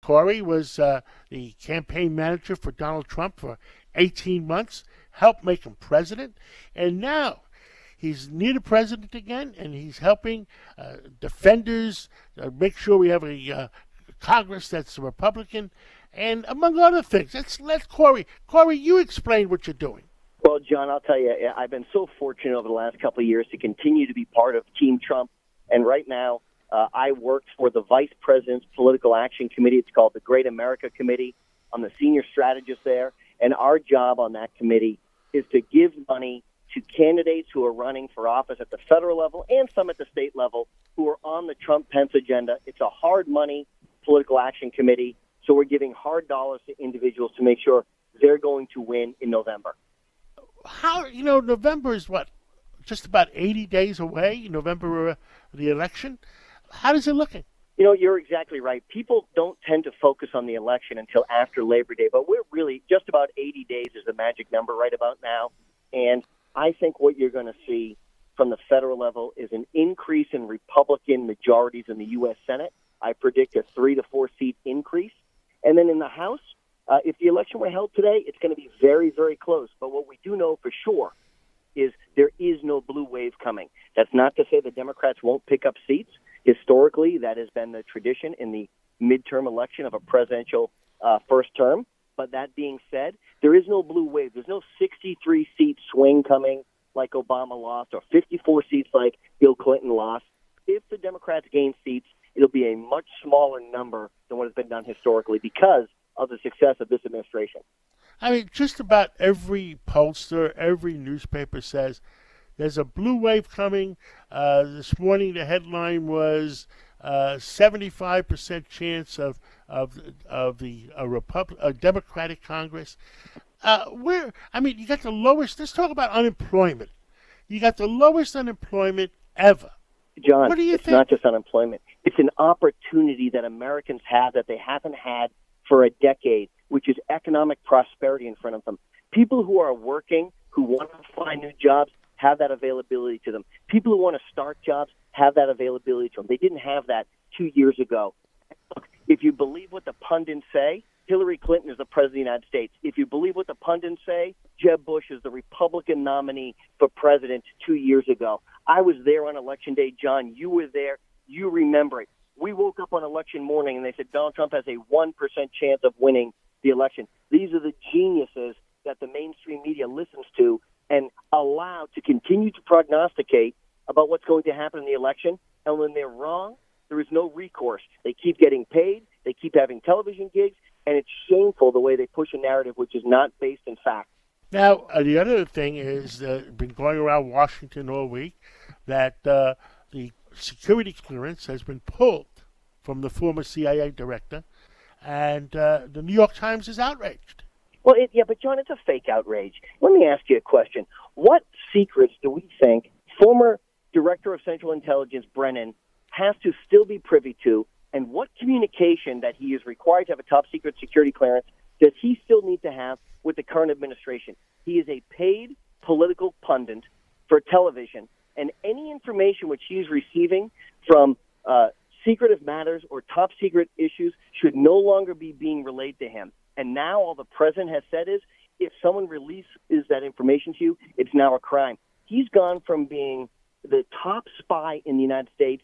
Corey was the campaign manager for Donald Trump for 18 months, helped make him president, and now he's near the president again, and he's helping defenders make sure we have a Congress that's a Republican, and among other things. Let's let Corey, you explain what you're doing. Well, John, I'll tell you, I've been so fortunate over the last couple of years to continue to be part of Team Trump, and right now I work for the Vice President's Political Action Committee. It's called the Great America Committee. I'm the senior strategist there, and our job on that committee is to give money to candidates who are running for office at the federal level and some at the state level who are on the Trump-Pence agenda. It's a hard money political action committee, so we're giving hard dollars to individuals to make sure they're going to win in November. November is what? Just about 80 days away, November, the election. How is it looking? You're exactly right. People don't tend to focus on the election until after Labor Day, but we're really just about 80 days is the magic number right about now. And I think what you're going to see from the federal level is an increase in Republican majorities in the U.S. Senate. I predict a 3 to 4 seat increase. And then in the House, if the election were held today, it's going to be very, very close. But what we do know for sure is there is no blue wave coming. That's not to say the Democrats won't pick up seats. Historically, that has been the tradition in the midterm election of a presidential first term. But that being said, there is no blue wave. There's no 63-seat swing coming like Obama lost or 54 seats like Bill Clinton lost. If the Democrats gain seats, it'll be a much smaller number than what has been done historically because of the success of this administration. I mean, just about every pollster, every newspaper says there's a blue wave coming. This morning, the headline was 75% chance of a Democratic Congress. You got the lowest. Let's talk about unemployment. You got the lowest unemployment ever. John, what do you it's think? Not just unemployment. It's an opportunity that Americans have that they haven't had for a decade, which is economic prosperity in front of them. People who are working, who want to find new jobs, have that availability to them. People who want to start jobs have that availability to them. They didn't have that 2 years ago. Look, if you believe what the pundits say, Hillary Clinton is the president of the United States. If you believe what the pundits say, Jeb Bush is the Republican nominee for president 2 years ago. I was there on Election Day, John. You were there. You remember it. We woke up on election morning and they said Donald Trump has a 1% chance of winning the election. These are the geniuses that the mainstream media listens to and allow to continue to prognosticate about what's going to happen in the election. And when they're wrong, there is no recourse. They keep getting paid. They keep having television gigs. And it's shameful the way they push a narrative which is not based in fact. Now, the other thing is, been going around Washington all week, that the security clearance has been pulled from the former CIA director, and the New York Times is outraged. Well, but John, it's a fake outrage. Let me ask you a question. What secrets do we think former Director of Central Intelligence Brennan has to still be privy to, and what communication that he is required to have a top-secret security clearance does he still need to have with the current administration? He is a paid political pundit for television, and any information which he is receiving from secretive matters or top-secret issues should no longer be being relayed to him. And now all the president has said is, if someone releases that information to you, it's now a crime. He's gone from being the top spy in the United States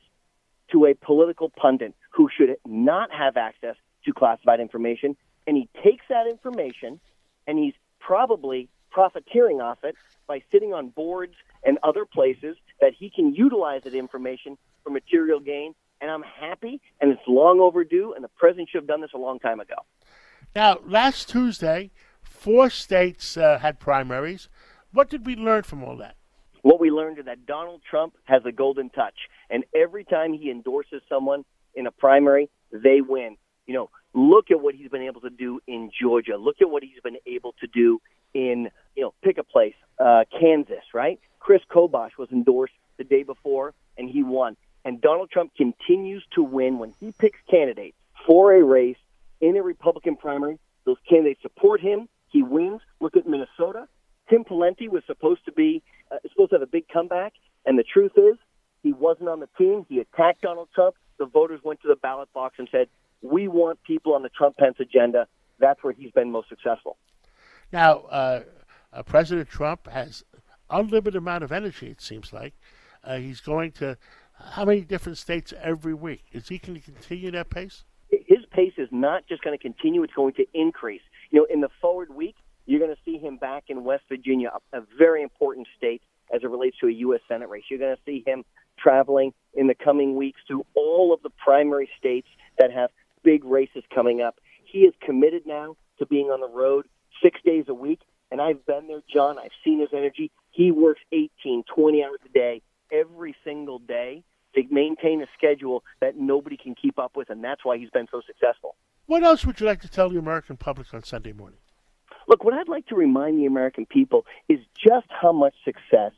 to a political pundit who should not have access to classified information. And he takes that information and he's probably profiteering off it by sitting on boards and other places that he can utilize that information for material gain. And I'm happy, and it's long overdue, and the president should have done this a long time ago. Now, last Tuesday, 4 states had primaries. What did we learn from all that? What we learned is that Donald Trump has a golden touch, and every time he endorses someone in a primary, they win. Look at what he's been able to do in Georgia. Look at what he's been able to do in, pick a place, Kansas, right? Chris Kobosh was endorsed the day before, and he won. And Donald Trump continues to win when he picks candidates for a race in a Republican primary. Those candidates support him. He wins. Look at Minnesota. Tim Pawlenty was supposed to have a big comeback, and the truth is he wasn't on the team. He attacked Donald Trump. The voters went to the ballot box and said, we want people on the Trump-Pence agenda. That's where he's been most successful. Now, President Trump has unlimited amount of energy, it seems like. He's going to how many different states every week? Is he going to continue that pace? His pace is not just going to continue, it's going to increase. In the forward week, you're going to see him back in West Virginia, a very important state as it relates to a U.S. Senate race. You're going to see him traveling in the coming weeks to all of the primary states that have big races coming up. He is committed now to being on the road 6 days a week, and I've been there, John. I've seen his energy. He works 18, 20 hours a day, every single day, to maintain a schedule that nobody can keep up with, and that's why he's been so successful. What else would you like to tell the American public on Sunday morning? Look, what I'd like to remind the American people is just how much success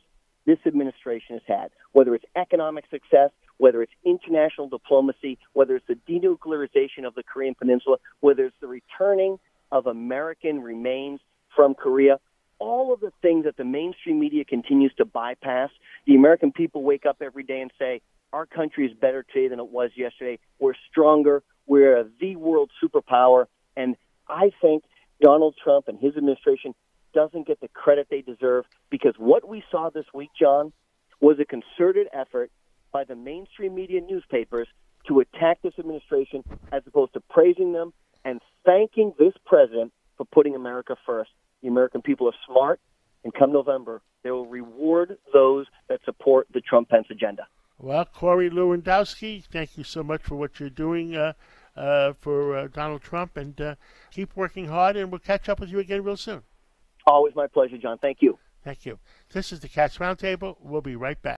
this administration has had, whether it's economic success, whether it's international diplomacy, whether it's the denuclearization of the Korean Peninsula, whether it's the returning of American remains from Korea. All of the things that the mainstream media continues to bypass, the American people wake up every day and say, our country is better today than it was yesterday. We're stronger. We're the world superpower. And I think Donald Trump and his administration doesn't get the credit they deserve, because what we saw this week, John, was a concerted effort by the mainstream media newspapers to attack this administration as opposed to praising them and thanking this president for putting America first. The American people are smart, and come November, they will reward those that support the Trump-Pence agenda. Well, Corey Lewandowski, thank you so much for what you're doing for Donald Trump, and keep working hard, and we'll catch up with you again real soon. Always my pleasure, John. Thank you. Thank you. This is the Cats Roundtable. We'll be right back.